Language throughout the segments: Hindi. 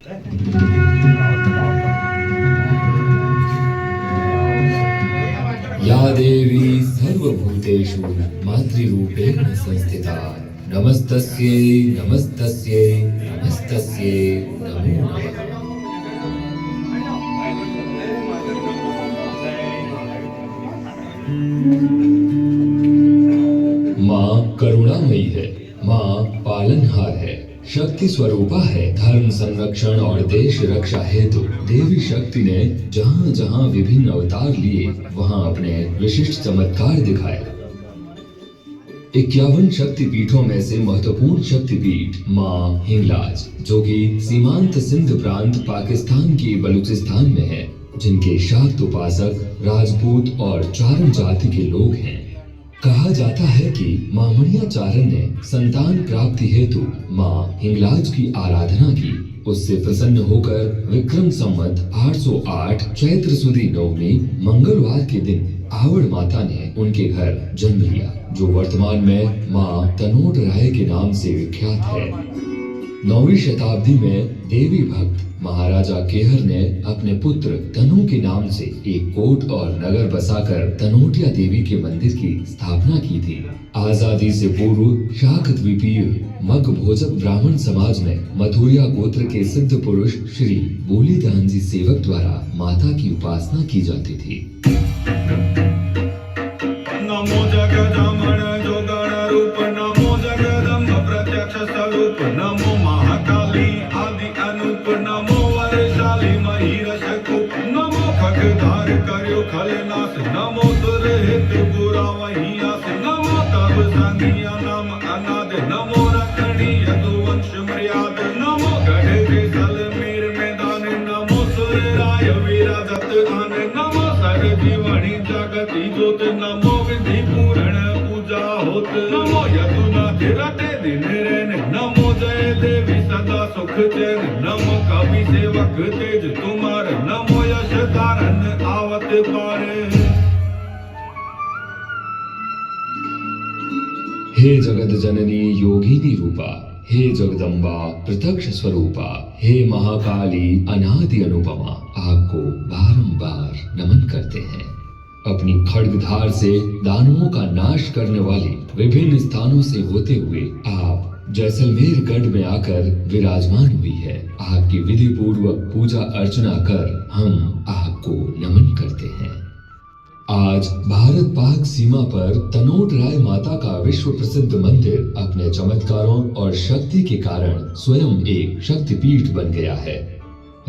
या देवी सर्वभूतेषु मातृरूपेण संस्थिता नमस्तस्यै नमस्तस्यै नमस्तस्यै नमो नमः। माँ करुणामयी है, माँ पालनहार है, शक्ति स्वरूपा है। धर्म संरक्षण और देश रक्षा हेतु देवी शक्ति ने जहाँ जहाँ विभिन्न अवतार लिए वहाँ अपने विशिष्ट चमत्कार दिखाए। 51 शक्तिपीठों में से महत्वपूर्ण शक्तिपीठ माँ हिंगलाज, जो कि सीमांत सिंध प्रांत पाकिस्तान की बलूचिस्तान में है, जिनके शाक्त उपासक राजपूत और चारण जाति के लोग हैं। कहा जाता है कि मां मणिया चारण ने संतान प्राप्ति हेतु मां हिंगलाज की आराधना की। उससे प्रसन्न होकर विक्रम संवत 808 चैत्र सुदी नवमी मंगलवार के दिन आवड़ माता ने उनके घर जन्म लिया, जो वर्तमान में मां तनोट राय के नाम से विख्यात है। 9वीं शताब्दी में देवी भक्त महाराजा केहर ने अपने पुत्र तनु के नाम से एक कोट और नगर बसाकर तनोटिया देवी के मंदिर की स्थापना की थी। आजादी से पूर्व शाकद्वीपीय मग भोजक ब्राह्मण समाज में मथुरिया गोत्र के सिद्ध पुरुष श्री बोलीदान जी सेवक द्वारा माता की उपासना की जाती थी। नमो जगदम्ब जोगण रूप, नमो जगदम्ब प्रत्यक्ष स्वरूप, नमो महाकाली आदि अनूप, नमो वरशाली महिरश कूप, नमो खगधार कर्यो खलनाश, नमो दुरहित बुरा वही आस, नमो तब संगिया नाम अनाद, नमो रखणी यदुवंश मर्याद, नमो गढ़ के सल मीर मैदान, नमो सुर राय विराजत आन, नमो सर जीवनी जगति जोत, नमो विधि पूर्ण पूजा होत, नमो यदुनाथ रटे दिन रैन, नमो जय देवी सदा सुख चैन, नमो कवि सेवक तेज तुम्हार, नमो यश धारण आवत पार। हे जगत जननी योगिनी रूपा, हे जगदम्बा प्रत्यक्ष स्वरूपा, हे महाकाली अनादि अनुपमा, आपको बारंबार नमन करते हैं। अपनी खड्गधार से दानवों का नाश करने वाली विभिन्न स्थानों से होते हुए आप जैसलमेर गढ़ में आकर विराजमान हुई है। आपकी विधि पूर्वक पूजा अर्चना कर हम आपको नमन करते हैं। आज भारत पाक सीमा पर तनोट राय माता का विश्व प्रसिद्ध मंदिर अपने चमत्कारों और शक्ति के कारण स्वयं एक शक्तिपीठ बन गया है।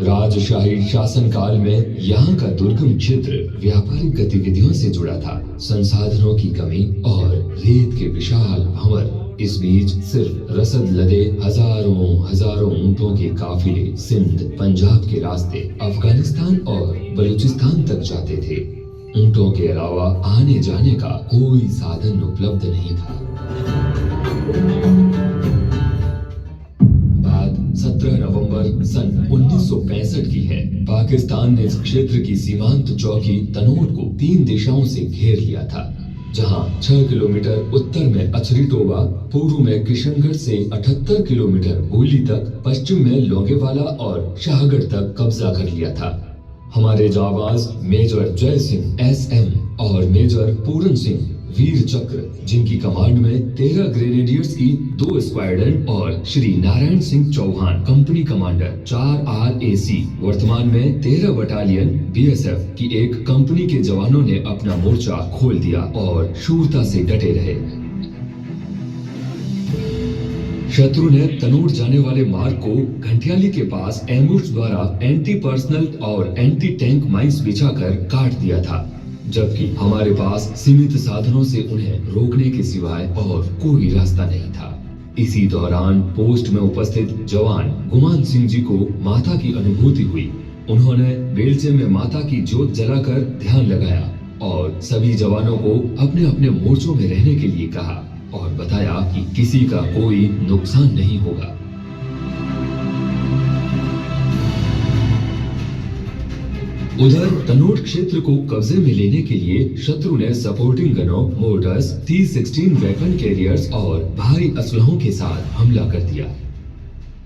राजशाही शासन काल में यहाँ का दुर्गम क्षेत्र व्यापारिक गतिविधियों से जुड़ा था। संसाधनों की कमी और रेत के विशाल भंवर, इस बीच सिर्फ रसद लदे हजारों ऊंटों के काफिले सिंध पंजाब के रास्ते अफगानिस्तान और बलूचिस्तान तक जाते थे। ऊंटों के अलावा आने जाने का कोई साधन उपलब्ध नहीं था। बात 17 नवंबर सन 1965 की है। पाकिस्तान ने इस क्षेत्र की सीमांत चौकी तनोट को 3 दिशाओं से घेर लिया था, जहां 6 किलोमीटर उत्तर में अछरी टोबा, पूर्व में किशनगढ़ से 78 किलोमीटर बोली तक, पश्चिम में लोंगेवाला और शाहगढ़ तक कब्जा कर लिया था। हमारे जाबाज मेजर जय सिंह SM और मेजर पूरन सिंह वीर चक्र, जिनकी कमांड में 13 ग्रेनेडियर्स की 2 स्क्वाड्रन और Shri Narayan Singh Chauhan company commander 4 RAC, वर्तमान में 13 बटालियन BSF की एक कंपनी के जवानों ने अपना मोर्चा खोल दिया और शूरता से डटे रहे। शत्रु ने तनोट जाने वाले मार्ग को घंटियाली के पास एम्बुश द्वारा एंटी पर्सनल और एंटी टैंक माइंस बिछाकर काट दिया था, जबकि हमारे पास सीमित साधनों से उन्हें रोकने के सिवाय और कोई रास्ता नहीं था। इसी दौरान पोस्ट में उपस्थित जवान गुमान सिंह जी को माता की अनुभूति हुई। उन्होंने बेलचे में माता की जोत जलाकर ध्यान लगाया और सभी जवानों को अपने अपने मोर्चों में रहने के लिए कहा और बताया कि किसी का कोई नुकसान नहीं होगा। उधर तनोट क्षेत्र को कब्जे में लेने के लिए शत्रु ने supporting गनों, motors, T-16 weapon carriers और भारी असलहों के साथ हमला कर दिया।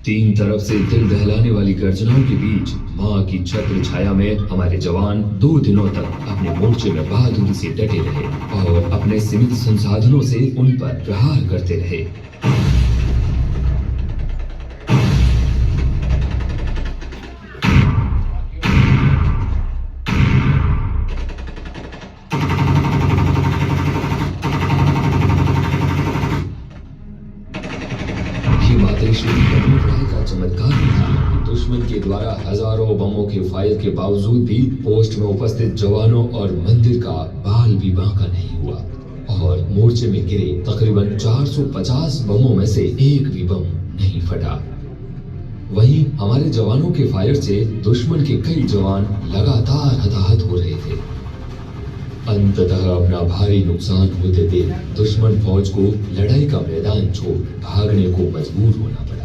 तीन तरफ से दिल दहलाने वाली गर्जनाओं के बीच माँ की छत्र छाया में हमारे जवान 2 दिनों तक अपने मोर्चे में बहादुरी से डटे रहे और अपने सीमित संसाधनों से उन पर प्रहार करते रहे। का चमत्कार था कि दुश्मन के द्वारा हजारों बमों के फायर के बावजूद भी पोस्ट में उपस्थित जवानों और मंदिर का बाल भी बांका नहीं हुआ और मोर्चे में गिरे तकरीबन 450 बमों में से एक भी बम नहीं फटा। वहीं हमारे जवानों के फायर से दुश्मन के कई जवान लगातार हताहत हो रहे थे। अंततः अपना भारी नुकसान होते देख दुश्मन फौज को लड़ाई का मैदान छोड़ भागने को मजबूर होना पड़ा।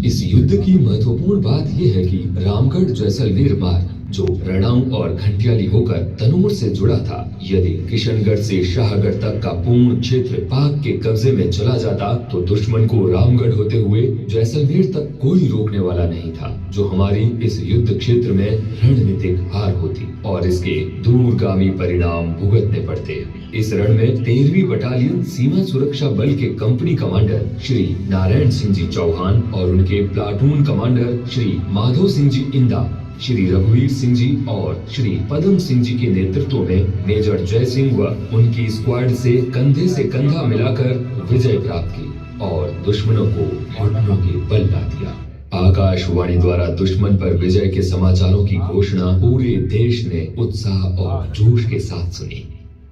इस युद्ध की महत्वपूर्ण बात यह है कि रामगढ़ जैसलमेर मार्ग जो रणाऊ और घंटियाली होकर तनोर से जुड़ा था, यदि किशनगढ़ से शाहगढ़ तक का पूर्ण क्षेत्र पाक के कब्जे में चला जाता तो दुश्मन को रामगढ़ होते हुए जैसलमेर तक कोई रोकने वाला नहीं था, जो हमारी इस युद्ध क्षेत्र में रणनीतिक हार होती और इसके दूरगामी परिणाम भुगतने पड़ते। इस रण में 13वीं बटालियन सीमा सुरक्षा बल के कंपनी कमांडर श्री नारायण सिंह जी चौहान और उनके प्लाटून कमांडर श्री माधो सिंह जी इंदा, श्री रघुवीर सिंह जी और श्री पदम सिंह जी के नेतृत्व में मेजर जय सिंह व उनकी स्क्वाड से कंधा मिलाकर विजय प्राप्त की और दुश्मनों को घुटनों के बल ला दिया। आकाशवाणी द्वारा दुश्मन पर विजय के समाचारों की घोषणा पूरे देश ने उत्साह और जोश के साथ सुनी।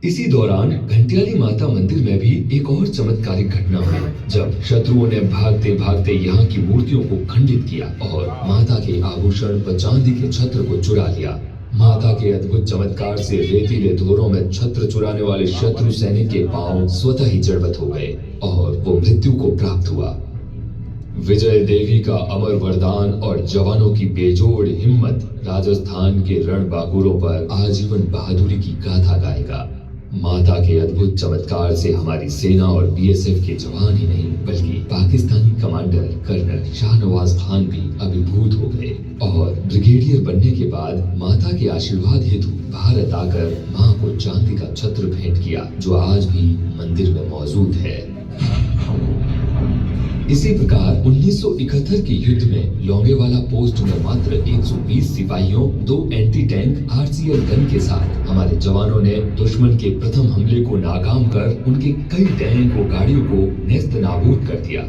इसी दौरान घंटियाली माता मंदिर में भी एक और चमत्कारिक घटना हुई, जब शत्रुओं ने भागते भागते यहाँ की मूर्तियों को खंडित किया और माता के आभूषण व चांदी के छत्र को चुरा लिया। माता के अद्भुत चमत्कार से रेतीले धोरों में छत्र चुराने वाले शत्रु सैनिक के पांव स्वतः ही जड़वत हो गए और वो मृत्यु को प्राप्त हुआ। विजय देवी का अमर वरदान और जवानों की बेजोड़ हिम्मत राजस्थान के रणबांकुरों पर आजीवन बहादुरी की गाथा गाएगा। माता के अद्भुत चमत्कार से हमारी सेना और बीएसएफ के जवान ही नहीं बल्कि पाकिस्तानी कमांडर कर्नल शाहनवाज खान भी अभिभूत हो गए और ब्रिगेडियर बनने के बाद माता के आशीर्वाद हेतु भारत आकर मां को चांदी का छत्र भेंट किया, जो आज भी मंदिर में मौजूद है। इसी प्रकार 1971 के युद्ध में लोंगेवाला पोस्ट में मात्र 120 सिपाहियों, 2 एंटी टैंक आरसीएल गन के साथ हमारे जवानों ने दुश्मन के प्रथम हमले को नाकाम कर उनके कई टैंक और गाड़ियों को नेस्त नाबूद कर दिया।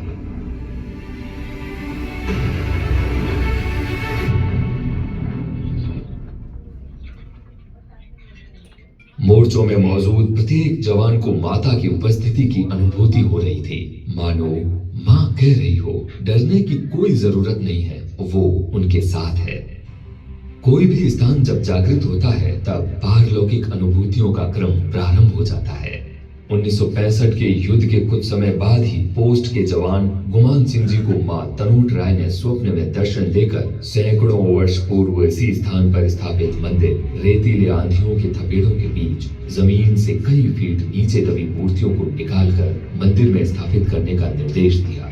मोर्चों में मौजूद प्रत्येक जवान को माता की उपस्थिति की अनुभूति हो रही थी, मानो माँ कह रही हो डरने की कोई जरूरत नहीं है, वो उनके साथ है। कोई भी स्थान जब जागृत होता है तब पारलौकिक अनुभूतियों का क्रम प्रारंभ हो जाता है। 1965 के युद्ध के कुछ समय बाद ही पोस्ट के जवान गुमान सिंह जी को मां तनोट राय ने स्वप्न में दर्शन देकर सैकड़ों वर्ष पूर्व इसी स्थान पर स्थापित मंदिर रेतीले आंधियों के थपेड़ों के बीच जमीन से कई फीट नीचे दबी मूर्तियों को निकालकर मंदिर में स्थापित करने का निर्देश दिया।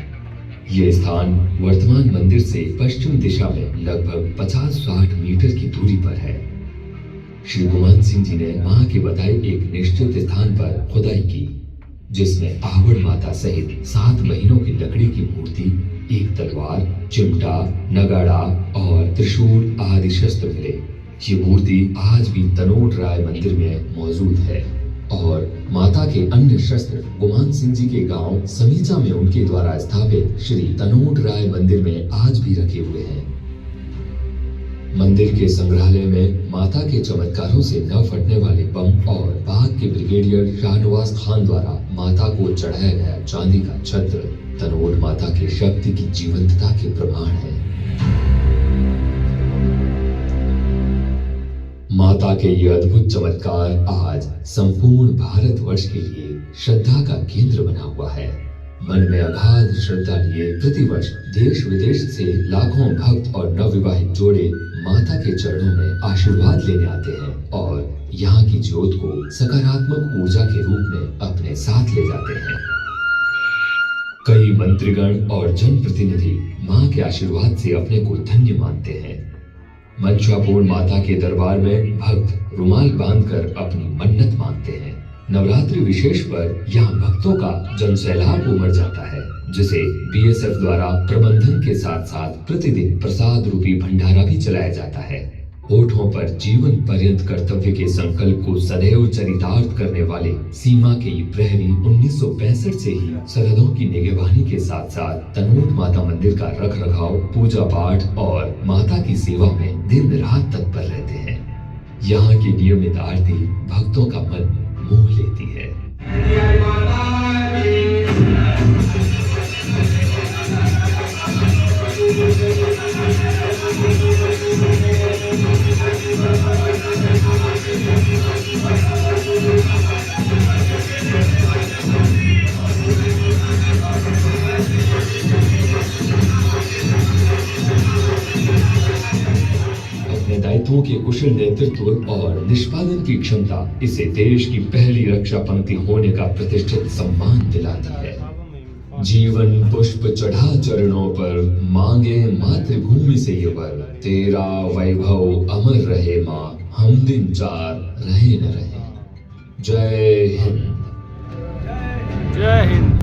ये स्थान वर्तमान मंदिर से पश्चिम दिशा में लगभग 50-60 मीटर की दूरी पर है। श्री गुमान सिंह जी ने मां के बताए एक निश्चित स्थान पर खुदाई की, जिसमें आहवड़ माता सहित 7 महीनों की लकड़ी की मूर्ति, एक तलवार, चिमटा, नगाड़ा और त्रिशूल आदि शस्त्र मिले। ये मूर्ति आज भी तनोट राय मंदिर में मौजूद है और माता के अन्य शस्त्र गुमान सिंह जी के गांव समीचा में उनके द्वारा स्थापित श्री तनोट राय मंदिर में आज भी रखे हुए हैं। मंदिर के संग्रहालय में माता के चमत्कारों से न फटने वाले बम और पाक के ब्रिगेडियर शाहनवाज खान द्वारा माता को चढ़ाया गया चांदी का छत्र तनोट माता की शक्ति की जीवंतता के प्रमाण है। माता के ये अद्भुत चमत्कार आज संपूर्ण भारतवर्ष के लिए श्रद्धा का केंद्र बना हुआ है। मन में अगाध श्रद्धा लिए प्रतिवर्ष देश विदेश से लाखों भक्त और नवविवाहित जोड़े माता के चरणों में आशीर्वाद लेने आते हैं और यहाँ की ज्योत को सकारात्मक ऊर्जा के रूप में अपने साथ ले जाते हैं। कई मंत्रीगण और जनप्रतिनिधि मां के आशीर्वाद से अपने को धन्य मानते हैं। मंशापूर्ण माता के दरबार में भक्त रुमाल बांधकर अपनी मन्नत मांगते हैं। नवरात्रि विशेष पर यहाँ भक्तों का जनसैलाब उमड़ जाता है, जिसे बीएसएफ द्वारा प्रबंधन के साथ साथ प्रतिदिन प्रसाद रूपी भंडारा भी चलाया जाता है। होठों पर जीवन पर्यंत कर्तव्य के संकल्प को सदैव चरितार्थ करने वाले सीमा के ये प्रहरी 1965 से ही सरहदों की निगरानी के साथ साथ तनोट माता मंदिर का रख रखाव, पूजा पाठ और माता की सेवा में दिन रात तत्पर रहते हैं। यहाँ की नियमित आरती भक्तों का मन मोह लेती है। अपने दायित्वों के कुशल नेतृत्व और निष्पादन की क्षमता इसे देश की पहली रक्षा पंक्ति होने का प्रतिष्ठित सम्मान दिलाती है। जीवन पुष्प चढ़ा चरणों पर, मांगे मातृभूमि से ये वर, तेरा वैभव अमर रहे माँ, हम दिन चार रहे न रहे। जय हिंद। जय हिंद।